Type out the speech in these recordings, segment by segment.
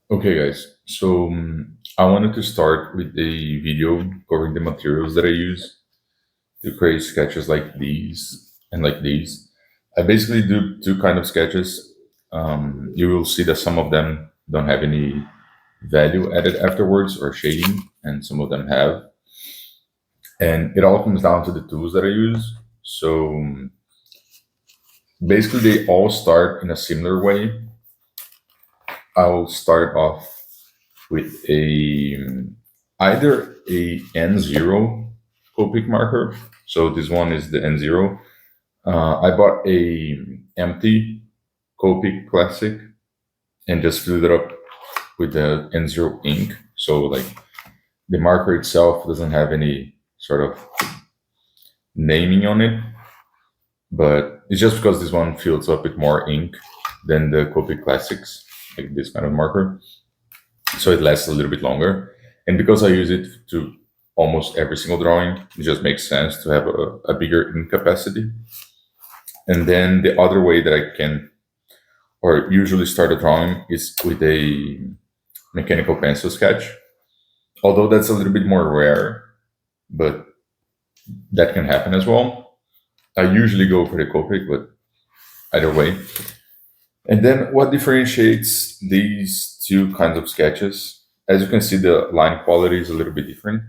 Okay, guys. So I wanted to start with a video covering the materials that I use to create sketches like these and like these. I basically do two kind of sketches. You will see that some of them don't have any value added afterwards or shading, and some of them have. And it all comes down to the tools that I use. So basically, they all start in a similar way. I'll start off with a either a N0 Copic marker. So this one is the N0. I bought a empty Copic Classic and just filled it up with the N0 ink. So like the marker itself doesn't have any sort of naming on it, but it's just because this one fills up with more ink than the Copic Classics, like this kind of marker. So it lasts a little bit longer. And because I use it to almost every single drawing, it just makes sense to have a bigger ink capacity. And then the other way that I can, or usually start a drawing, is with a mechanical pencil sketch. Although that's a little bit more rare, but that can happen as well. I usually go for the Copic, but either way. And then what differentiates these two kinds of sketches? As you can see, the line quality is a little bit different.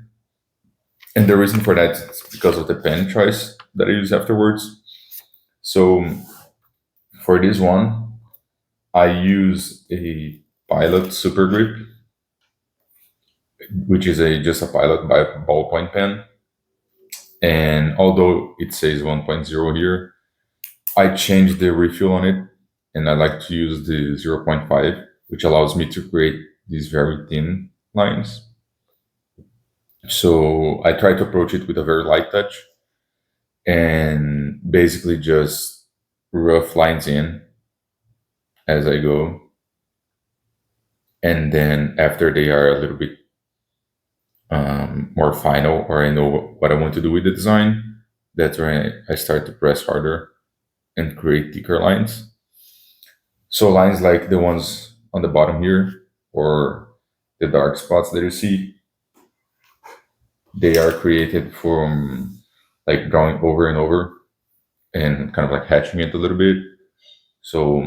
And the reason for that is because of the pen choice that I use afterwards. So for this one, I use a Pilot Super Grip, which is just a Pilot by ballpoint pen. And although it says 1.0 here, I changed the refill on it, and I like to use the 0.5, which allows me to create these very thin lines. So I try to approach it with a very light touch and basically just rough lines in as I go. And then after they are a little bit more final, or I know what I want to do with the design, that's when I start to press harder and create thicker lines. So lines like the ones on the bottom here, or the dark spots that you see, they are created from like drawing over and over and kind of like hatching it a little bit. So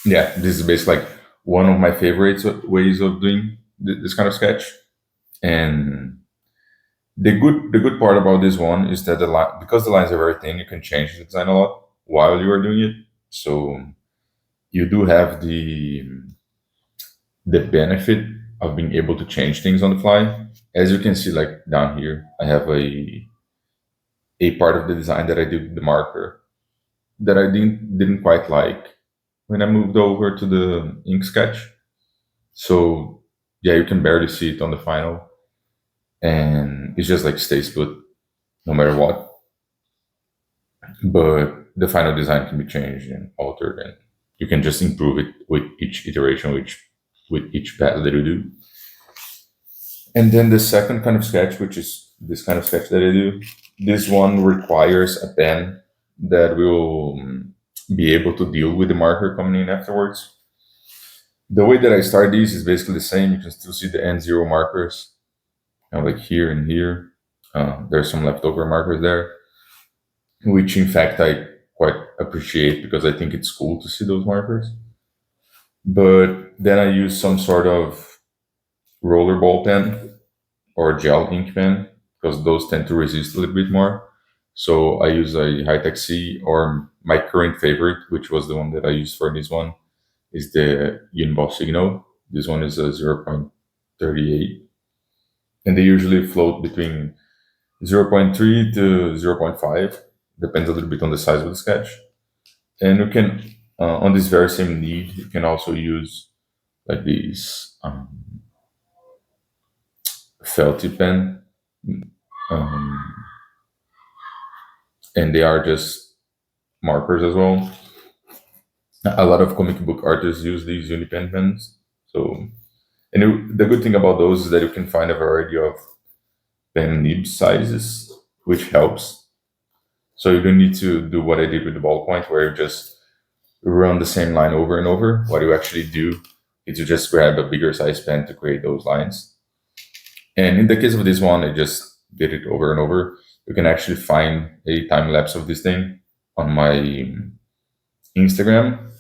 yeah, this is basically like one of my favorite ways of doing this kind of sketch. And the good part about this one is that the line, because the lines are very thin, you can change the design a lot while you are doing it. So you do have the benefit of being able to change things on the fly. As you can see, like down here, I have a part of the design that I did with the marker that I didn't quite like when I moved over to the ink sketch. So yeah, you can barely see it on the final, and it just like stays put no matter what. But the final design can be changed and altered, and you can just improve it with each iteration, which with each path that you do. And then the second kind of sketch, which is this kind of sketch that I do, this one requires a pen that will be able to deal with the marker coming in afterwards. The way that I start these is basically the same. You can still see the N0 markers, like here and here. There's some leftover markers there, which in fact I quite appreciate because I think it's cool to see those markers. But then I use some sort of roller ball pen or gel ink pen because those tend to resist a little bit more. So I use a High-Tech C, or my current favorite, which was the one that I used for this one, is the Uniball Signal. This one is a 0.38, and they usually float between 0.3 to 0.5, depends a little bit on the size of the sketch. And you can, on this very same need, you can also use like these felty pen, um, and they are just markers as well. A lot of comic book artists use these Unipen pens. So, and the good thing about those is that you can find a variety of pen nib sizes, which helps. So you don't need to do what I did with the ballpoint, where you just run the same line over and over. What you actually do is you just grab a bigger size pen to create those lines. And in the case of this one, I just did it over and over. You can actually find a time lapse of this thing on my Instagram,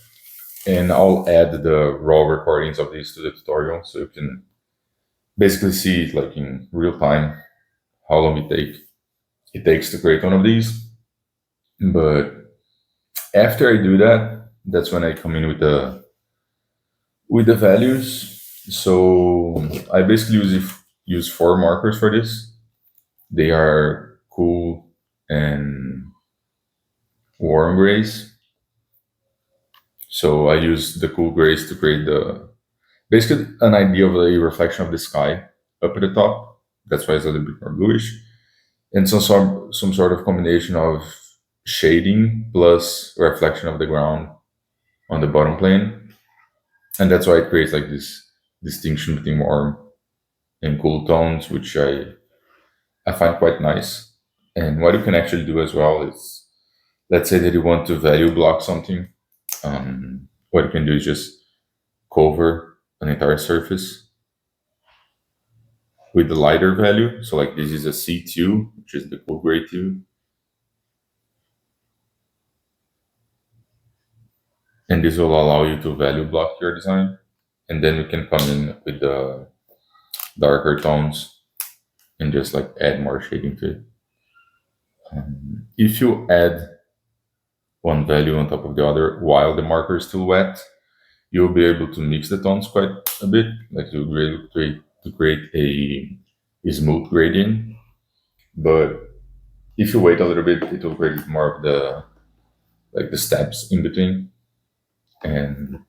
and I'll add the raw recordings of these to the tutorial, so you can basically see it like in real time how long it takes to create one of these. But after I do that, that's when I come in with the values. So I basically use four markers for this. They are cool and warm grays. So I use the cool grays to create basically an idea of a reflection of the sky up at the top. That's why it's a little bit more bluish. And some sort of combination of shading plus reflection of the ground on the bottom plane. And that's why it creates like this distinction between warm and cool tones, which I find quite nice. And what you can actually do as well is, let's say that you want to value block something. What you can do is just cover an entire surface with the lighter value. So like this is a C2, which is the cool gray 2. And this will allow you to value block your design. And then you can come in with the darker tones and just like add more shading to it. If you add one value on top of the other while the marker is still wet, you'll be able to mix the tones quite a bit. Like you'll be able to create a smooth gradient. But if you wait a little bit, it will create more of the steps in between. And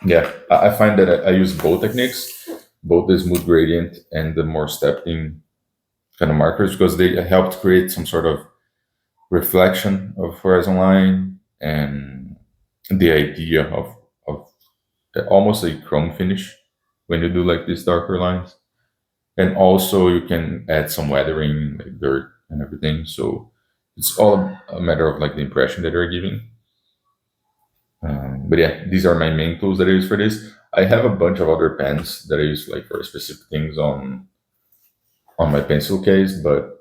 yeah, I find that I use both techniques, both the smooth gradient and the more stepped in kind of markers, because they help to create some sort of reflection of horizon line and the idea of almost a chrome finish when you do like these darker lines. And also you can add some weathering, like dirt and everything. So it's all a matter of like the impression that you're giving. But yeah, these are my main tools that I use for this. I have a bunch of other pens that I use like for specific things on my pencil case, but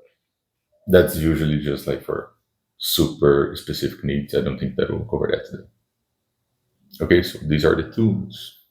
that's usually just like for super specific needs. I don't think that will cover that today. Okay, so these are the tools.